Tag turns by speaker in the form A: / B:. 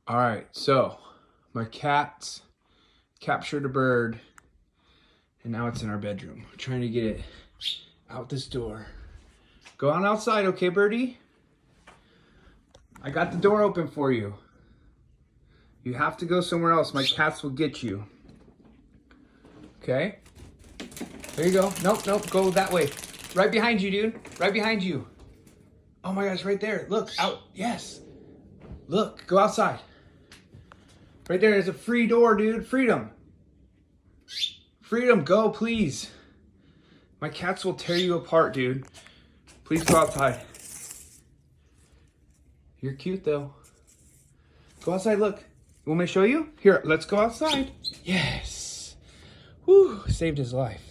A: All right, so my cats captured a bird and now it's in our bedroom. I'm trying to get it out this door. Go on outside, okay, birdie? I got the door open for you. You have to go somewhere else. My cats will get you. Okay? There you go. Nope, go that way. Right behind you, dude. Right behind you. Oh my gosh, right there. Look, out. Yes. Look, go outside. Right there is a free door, dude. Freedom. Freedom, go, please. My cats will tear you apart, dude. Please go outside. You're cute, though. Go outside, look. You want me to show you? Here, let's go outside. Yes. Whew, saved his life.